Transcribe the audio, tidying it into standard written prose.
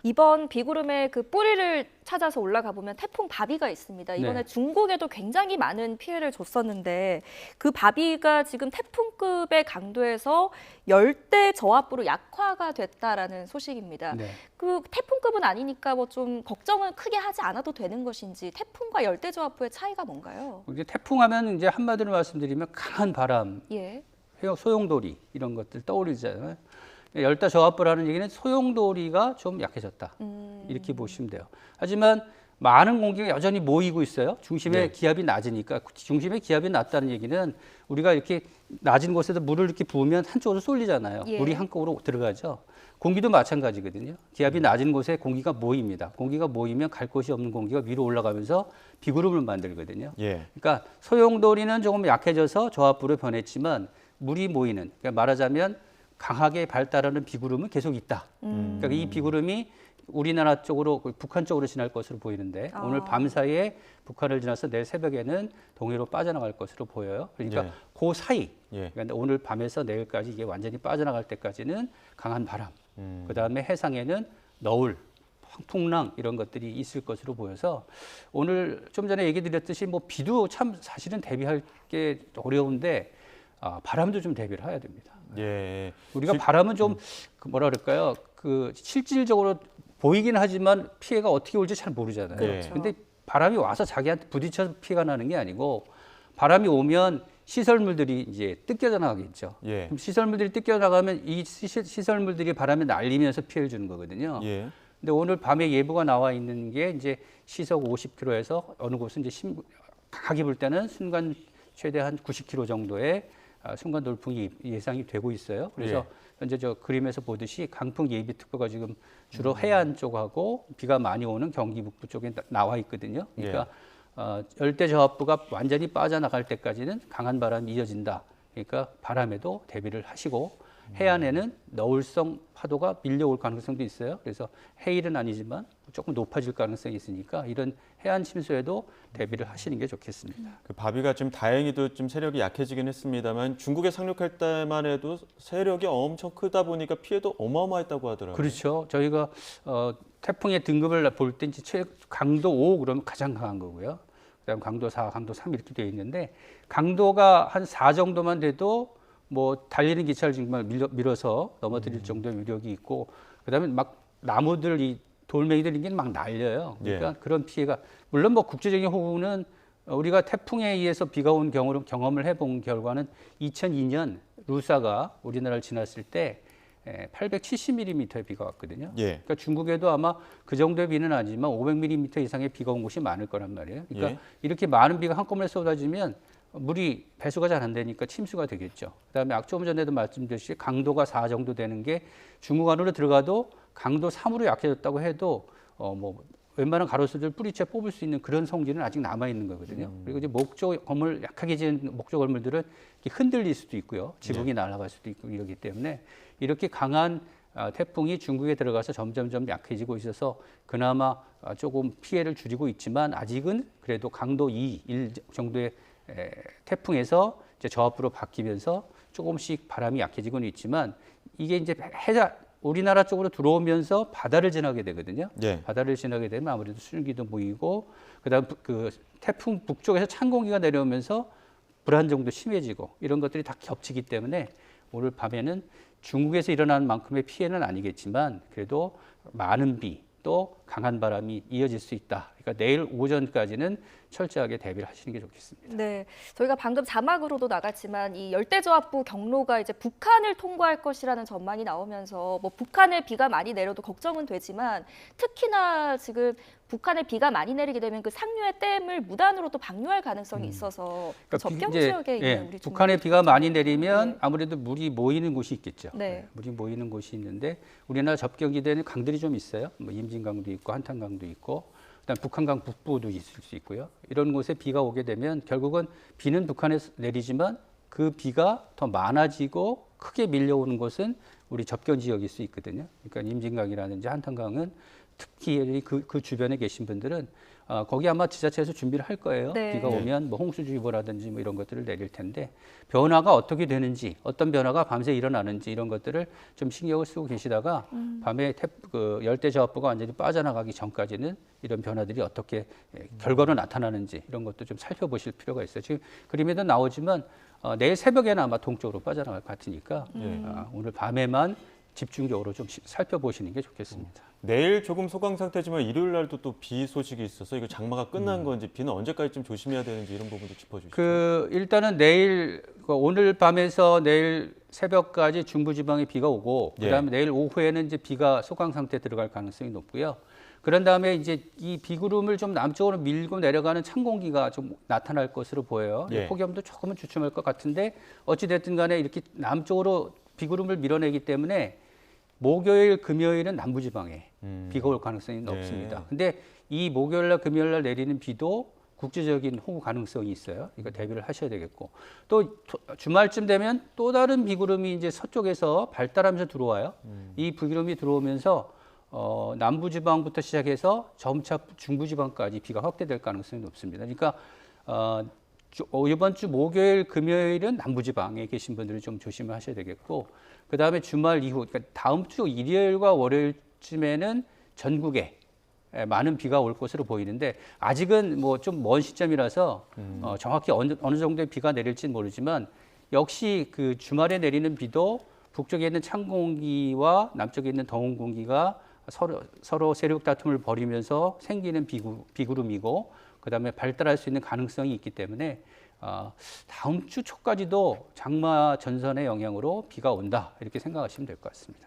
이번 비구름의 그 뿌리를 찾아서 올라가 보면 태풍 바비가 있습니다. 이번에 네. 중국에도 굉장히 많은 피해를 줬었는데 그 바비가 지금 태풍급의 강도에서 열대 저압부로 약화가 됐다라는 소식입니다. 네. 그 태풍급은 아니니까 뭐 좀 걱정은 크게 하지 않아도 되는 것인지 태풍과 열대 저압부의 차이가 뭔가요? 이제 태풍하면 이제 한마디로 말씀드리면 강한 바람, 예. 소용돌이 이런 것들 떠오르잖아요. 열대 저압부라는 얘기는 소용돌이가 좀 약해졌다. 이렇게 보시면 돼요. 하지만 많은 공기가 여전히 모이고 있어요. 중심의 네. 기압이 낮으니까. 중심의 기압이 낮다는 얘기는 우리가 이렇게 낮은 곳에서 물을 이렇게 부으면 한쪽으로 쏠리잖아요. 예. 물이 한쪽으로 들어가죠. 공기도 마찬가지거든요. 기압이 낮은 곳에 공기가 모입니다. 공기가 모이면 갈 곳이 없는 공기가 위로 올라가면서 비구름을 만들거든요. 예. 그러니까 소용돌이는 조금 약해져서 저압부로 변했지만 물이 모이는, 그러니까 말하자면 강하게 발달하는 비구름은 계속 있다. 그러니까 이 비구름이 우리나라 쪽으로, 북한 쪽으로 지날 것으로 보이는데 오늘 밤 사이에 북한을 지나서 내일 새벽에는 동해로 빠져나갈 것으로 보여요. 그러니까 예. 그 사이, 예. 그러니까 오늘 밤에서 내일까지 이게 완전히 빠져나갈 때까지는 강한 바람, 그다음에 해상에는 너울, 풍랑 이런 것들이 있을 것으로 보여서 오늘 좀 전에 얘기 드렸듯이 뭐 비도 참 사실은 대비할 게 어려운데 바람도 좀 대비를 해야 됩니다. 예. 우리가 바람은 좀 뭐라 그럴까요? 그 실질적으로 보이긴 하지만 피해가 어떻게 올지 잘 모르잖아요. 그렇죠. 근데 바람이 와서 자기한테 부딪혀서 피해가 나는 게 아니고 바람이 오면 시설물들이 이제 뜯겨져 나가겠죠. 예. 그럼 시설물들이 뜯겨 나가면 이 시설물들이 바람에 날리면서 피해를 주는 거거든요. 예. 근데 오늘 밤에 예보가 나와 있는 게 이제 시속 50km에서 어느 곳은 이제 강하게 불 때는 순간 최대 한 90km 정도의 순간 돌풍이 예상이 되고 있어요. 그래서 현재 저 그림에서 보듯이 강풍 예비특보가 지금 주로 해안 쪽하고 비가 많이 오는 경기 북부 쪽에 나와 있거든요. 그러니까 열대 저압부가 완전히 빠져나갈 때까지는 강한 바람이 이어진다. 그러니까 바람에도 대비를 하시고 해안에는 너울성 파도가 밀려올 가능성도 있어요. 그래서 해일은 아니지만 조금 높아질 가능성이 있으니까 이런 해안 침수에도 대비를 하시는 게 좋겠습니다. 그 바비가 지금 다행히도 좀 세력이 약해지긴 했습니다만 중국에 상륙할 때만 해도 세력이 엄청 크다 보니까 피해도 어마어마했다고 하더라고요. 그렇죠. 저희가 태풍의 등급을 볼 때 이제 강도 5 그러면 가장 강한 거고요. 그다음 강도 4, 강도 3 이렇게 되어 있는데 강도가 한 4 정도만 돼도 뭐 달리는 기차를 정말 밀어서 넘어뜨릴 정도의 위력이 있고 그다음에 막 나무들 이 돌멩이들 이게 막 날려요. 그러니까 그런 피해가 물론 뭐 국제적인 호우는 우리가 태풍에 의해서 비가 온 경험을 해본 결과는 2002년 루사가 우리나라를 지났을 때 870mm의 비가 왔거든요. 그러니까 중국에도 아마 그 정도의 비는 아니지만 500mm 이상의 비가 온 곳이 많을 거란 말이에요. 그러니까 이렇게 많은 비가 한꺼번에 쏟아지면 물이 배수가 잘 안 되니까 침수가 되겠죠. 그다음에 조금 전에도 말씀드렸듯이 강도가 4 정도 되는 게 중국 안으로 들어가도 강도 3으로 약해졌다고 해도 뭐 웬만한 가로수들 뿌리채 뽑을 수 있는 그런 성질은 아직 남아 있는 거거든요. 그리고 이제 목조 건물 약하게 지은 목조 건물들은 이렇게 흔들릴 수도 있고요, 지붕이 날아갈 수도 있고 이러기 때문에 이렇게 강한 태풍이 중국에 들어가서 점점점 약해지고 있어서 그나마 조금 피해를 줄이고 있지만 아직은 그래도 강도 2, 1 정도의 태풍에서 이제 저압부로 바뀌면서 조금씩 바람이 약해지고는 있지만 이게 이제 우리나라 쪽으로 들어오면서 바다를 지나게 되거든요. 바다를 지나게 되면 아무래도 수증기도 모이고 그다음 그 태풍 북쪽에서 찬 공기가 내려오면서 불안정도 심해지고 이런 것들이 다 겹치기 때문에 오늘 밤에는 중국에서 일어나는 만큼의 피해는 아니겠지만 그래도 많은 비 또 강한 바람이 이어질 수 있다. 그러니까 내일 오전까지는 철저하게 대비를 하시는 게 좋겠습니다. 네, 저희가 방금 자막으로도 나갔지만 이 열대저압부 경로가 이제 북한을 통과할 것이라는 전망이 나오면서 뭐 북한에 비가 많이 내려도 걱정은 되지만 특히나 지금 북한에 비가 많이 내리게 되면 그 상류의 댐을 무단으로 또 방류할 가능성이 있어서 그 접경 지역에 있는 우리 북한에 비가 많이 내리면 아무래도 물이 모이는 곳이 있겠죠. 네. 물이 모이는 곳이 있는데 우리나라 접경지대는 강들이 좀 있어요. 뭐 임진강도 있고 한탄강도 있고 그다음 북한강 북부도 있을 수 있고요. 이런 곳에 비가 오게 되면 결국은 비는 북한에서 내리지만 그 비가 더 많아지고 크게 밀려오는 곳은 우리 접경 지역일 수 있거든요. 그러니까 임진강이라든지 한탄강은 특히 그 주변에 계신 분들은 거기 아마 지자체에서 준비를 할 거예요. 네. 비가 오면 뭐 홍수주의보라든지 뭐 이런 것들을 내릴 텐데 변화가 어떻게 되는지, 어떤 변화가 밤새 일어나는지 이런 것들을 좀 신경을 쓰고 계시다가 밤에 그 열대저압부가 완전히 빠져나가기 전까지는 이런 변화들이 어떻게 결과로 나타나는지 이런 것도 좀 살펴보실 필요가 있어요. 지금 그림에도 나오지만 내일 새벽에는 아마 동쪽으로 빠져나갈 것 같으니까 오늘 밤에만 집중적으로 좀 살펴보시는 게 좋겠습니다. 내일 조금 소강 상태지만 일요일 날도 또 비 소식이 있어서 이거 장마가 끝난 건지 비는 언제까지 좀 조심해야 되는지 이런 부분도 짚어주시죠. 일단은 내일 오늘 밤에서 내일 새벽까지 중부지방에 비가 오고 그다음에 내일 오후에는 이제 비가 소강 상태에 들어갈 가능성이 높고요. 그런 다음에 이제 이 비구름을 좀 남쪽으로 밀고 내려가는 찬 공기가 좀 나타날 것으로 보여요. 폭염도 조금은 주춤할 것 같은데 어찌 됐든 간에 이렇게 남쪽으로 비구름을 밀어내기 때문에 목요일, 금요일은 남부지방에 비가 올 가능성이 높습니다. 근데 이 목요일날, 금요일날 내리는 비도 국제적인 호우 가능성이 있어요. 이거 대비를 하셔야 되겠고 또 주말쯤 되면 또 다른 비구름이 이제 서쪽에서 발달하면서 들어와요. 이 비구름이 들어오면서 남부지방부터 시작해서 점차 중부지방까지 비가 확대될 가능성이 높습니다. 그러니까 이번 주 목요일, 금요일은 남부지방에 계신 분들은 좀 조심을 하셔야 되겠고 그 다음에 주말 이후, 그러니까 다음 주 일요일과 월요일쯤에는 전국에 많은 비가 올 것으로 보이는데 아직은 뭐 좀 먼 시점이라서 정확히 어느 정도의 비가 내릴지는 모르지만 역시 그 주말에 내리는 비도 북쪽에 있는 찬 공기와 남쪽에 있는 더운 공기가 서로 세력 다툼을 벌이면서 생기는 비구름이고 그다음에 발달할 수 있는 가능성이 있기 때문에 다음 주 초까지도 장마 전선의 영향으로 비가 온다 이렇게 생각하시면 될 것 같습니다.